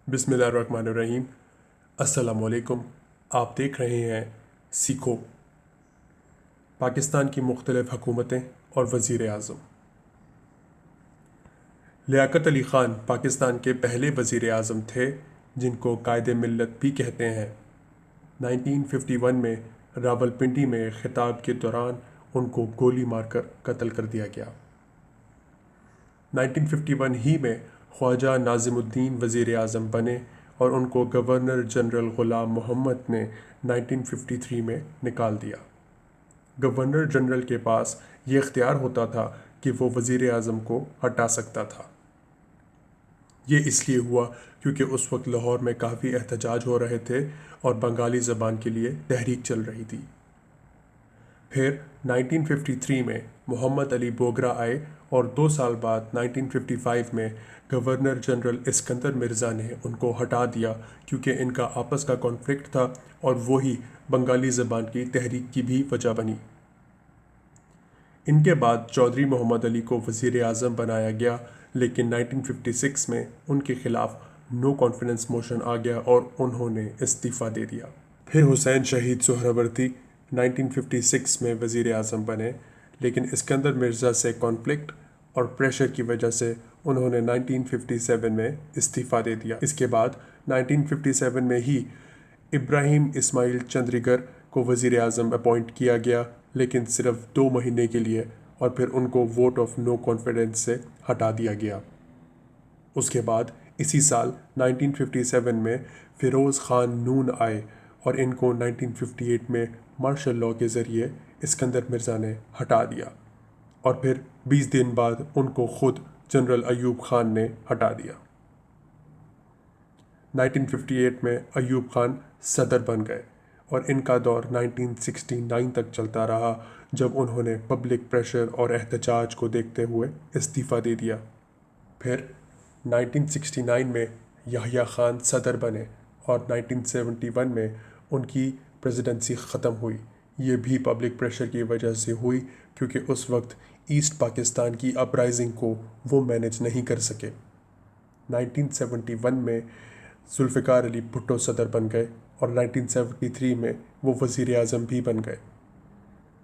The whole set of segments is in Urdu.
بسم اللہ الرحمن الرحیم۔ السلام علیکم۔ آپ دیکھ رہے ہیں سیکھو، پاکستان کی مختلف حکومتیں اور وزیر اعظم۔ لیاقت علی خان پاکستان کے پہلے وزیر اعظم تھے جن کو قائد ملت بھی کہتے ہیں۔ 1951 میں راولپنڈی میں خطاب کے دوران ان کو گولی مار کر قتل کر دیا گیا۔ 1951 ہی میں خواجہ ناظم الدین وزیر اعظم بنے اور ان کو گورنر جنرل غلام محمد نے 1953 میں نکال دیا۔ گورنر جنرل کے پاس یہ اختیار ہوتا تھا کہ وہ وزیر اعظم کو ہٹا سکتا تھا۔ یہ اس لیے ہوا کیونکہ اس وقت لاہور میں کافی احتجاج ہو رہے تھے اور بنگالی زبان کے لیے تحریک چل رہی تھی۔ پھر 1953 میں محمد علی بوگرا آئے اور 2 سال بعد 1955 میں گورنر جنرل اسکندر مرزا نے ان کو ہٹا دیا کیونکہ ان کا آپس کا کانفلکٹ تھا اور وہی بنگالی زبان کی تحریک کی بھی وجہ بنی۔ ان کے بعد چودھری محمد علی کو وزیر اعظم بنایا گیا، لیکن 1956 میں ان کے خلاف نو کانفیڈنس موشن آ گیا اور انہوں نے استعفیٰ دے دیا۔ پھر حسین شہید سہروردی 1956 میں وزیر اعظم بنے، لیکن اسکندر مرزا سے کانفلکٹ اور پریشر کی وجہ سے انہوں نے 1957 میں استعفیٰ دے دیا۔ اس کے بعد 1957 میں ہی ابراہیم اسماعیل چندریگر کو وزیر اعظم اپوائنٹ کیا گیا، لیکن صرف 2 مہینے کے لیے، اور پھر ان کو ووٹ آف نو کانفیڈنس سے ہٹا دیا گیا۔ اس کے بعد اسی سال 1957 میں فیروز خان نون آئے اور ان کو 1958 میں مارشل لاء کے ذریعے اسکندر مرزا نے ہٹا دیا، اور پھر 20 دن بعد ان کو خود جنرل ایوب خان نے ہٹا دیا۔ 1958 میں ایوب خان صدر بن گئے اور ان کا دور 1969 تک چلتا رہا، جب انہوں نے پبلک پریشر اور احتجاج کو دیکھتے ہوئے استعفیٰ دے دیا۔ پھر 1969 میں یحییٰ خان صدر بنے اور 1971 میں ان کی پریزیڈنسی ختم ہوئی۔ یہ بھی پبلک پریشر کی وجہ سے ہوئی کیونکہ اس وقت ایسٹ پاکستان کی اپرائزنگ کو وہ مینیج نہیں کر سکے۔ 1971 میں ذوالفقار علی بھٹو صدر بن گئے اور 1973 میں وہ وزیر اعظم بھی بن گئے۔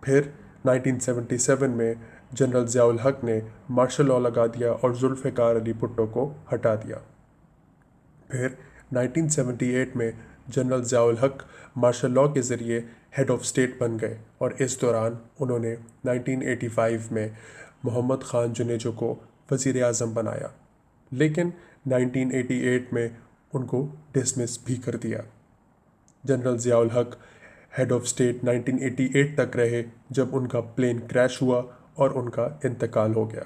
پھر 1977 میں جنرل ضیاء الحق نے مارشل لاء لگا دیا اور ذوالفقار علی بھٹو کو ہٹا دیا۔ پھر 1978 میں جنرل ضیاء الحق مارشل لاء کے ذریعے ہیڈ آف اسٹیٹ بن گئے اور اس دوران انہوں نے 1985 میں محمد خان جنیجو کو وزیر اعظم بنایا، لیکن 1988 میں ان کو ڈسمس بھی کر دیا۔ General Zia ul Haq head of state 1988 تک رہے جب ان کا پلین کریش ہوا اور ان کا انتقال ہو گیا۔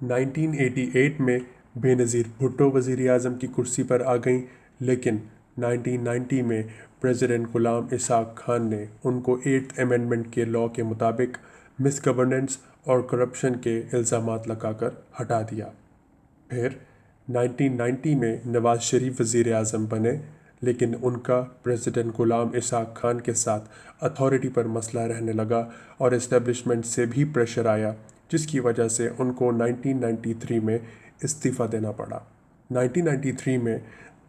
1988 میں بے نظیر بھٹو وزیر اعظم کی کرسی پر آ گئیں، لیکن 1990 میں پریزیڈنٹ غلام اسحاق خان نے ان کو 8th امینڈمنٹ کے لاء کے مطابق مس گورننس اور کرپشن کے الزامات لگا کر ہٹا دیا۔ پھر 1990 میں نواز شریف وزیر اعظم بنے، لیکن ان کا پریزیڈنٹ غلام اسحاق خان کے ساتھ اتھارٹی پر مسئلہ رہنے لگا اور اسٹیبلشمنٹ سے بھی پریشر آیا، جس کی وجہ سے ان کو 1993 میں استعفیٰ دینا پڑا۔ 1993 میں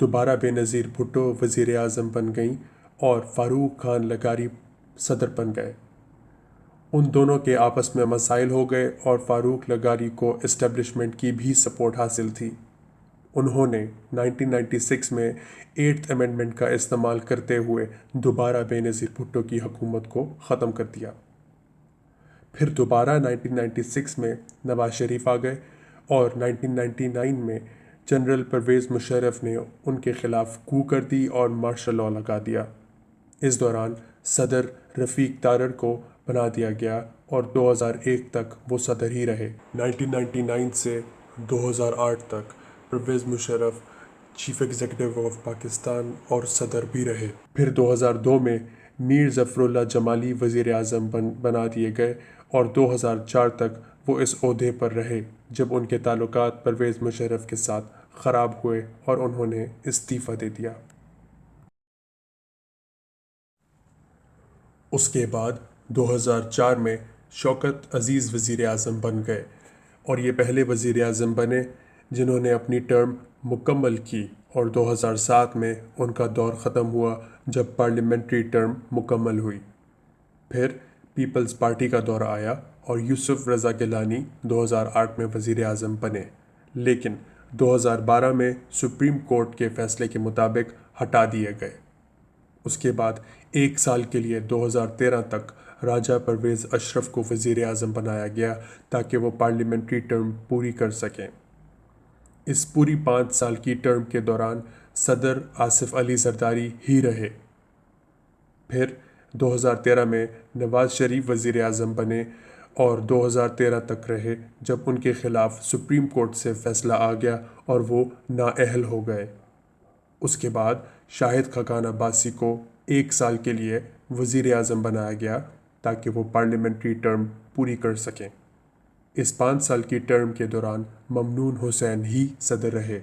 دوبارہ بے نظیر بھٹو وزیر اعظم بن گئیں اور فاروق خان لغاری صدر بن گئے۔ ان دونوں کے آپس میں مسائل ہو گئے اور فاروق لغاری کو اسٹیبلشمنٹ کی بھی سپورٹ حاصل تھی۔ انہوں نے 1996 میں 8th امینڈمنٹ کا استعمال کرتے ہوئے دوبارہ بے نظیر بھٹو کی حکومت کو ختم کر دیا۔ پھر دوبارہ 1996 میں نواز شریف آ گئے اور 1999 میں جنرل پرویز مشرف نے ان کے خلاف کو کر دی اور مارشل لاء لگا دیا۔ اس دوران صدر رفیق تارڑ کو بنا دیا گیا اور 2001 تک وہ صدر ہی رہے۔ 1999 سے 2008 تک Pervez Musharraf chief executive of Pakistan اور صدر بھی رہے۔ پھر 2002 میں میر ظفر اللہ جمالی وزیر اعظم بنا دیے گئے اور 2004 تک وہ اس عہدے پر رہے جب ان کے تعلقات پرویز مشرف کے ساتھ خراب ہوئے اور انہوں نے استعفیٰ دے دیا۔ اس کے بعد 2004 میں شوکت عزیز وزیر اعظم بن گئے اور یہ پہلے وزیر اعظم بنے جنہوں نے اپنی ٹرم مکمل کی اور 2007 میں ان کا دور ختم ہوا جب پارلیمنٹری ٹرم مکمل ہوئی۔ پھر پیپلز پارٹی کا دور آیا اور یوسف رضا گیلانی 2008 میں وزیر اعظم بنے، لیکن 2012 میں سپریم کورٹ کے فیصلے کے مطابق ہٹا دیے گئے۔ اس کے بعد 1 سال کے لیے 2013 تک راجہ پرویز اشرف کو وزیر اعظم بنایا گیا تاکہ وہ پارلیمنٹری ٹرم پوری کر سکیں۔ اس پوری 5 سال کی ٹرم کے دوران صدر آصف علی زرداری ہی رہے۔ پھر 2013 میں نواز شریف وزیر اعظم بنے اور 2013 تک رہے، جب ان کے خلاف سپریم کورٹ سے فیصلہ آ گیا اور وہ نااہل ہو گئے۔ اس کے بعد شاہد خاقان عباسی کو 1 سال کے لیے وزیر اعظم بنایا گیا تاکہ وہ پارلیمنٹری ٹرم پوری کر سکیں۔ اس 5 سال کی ٹرم کے دوران ممنون حسین ہی صدر رہے۔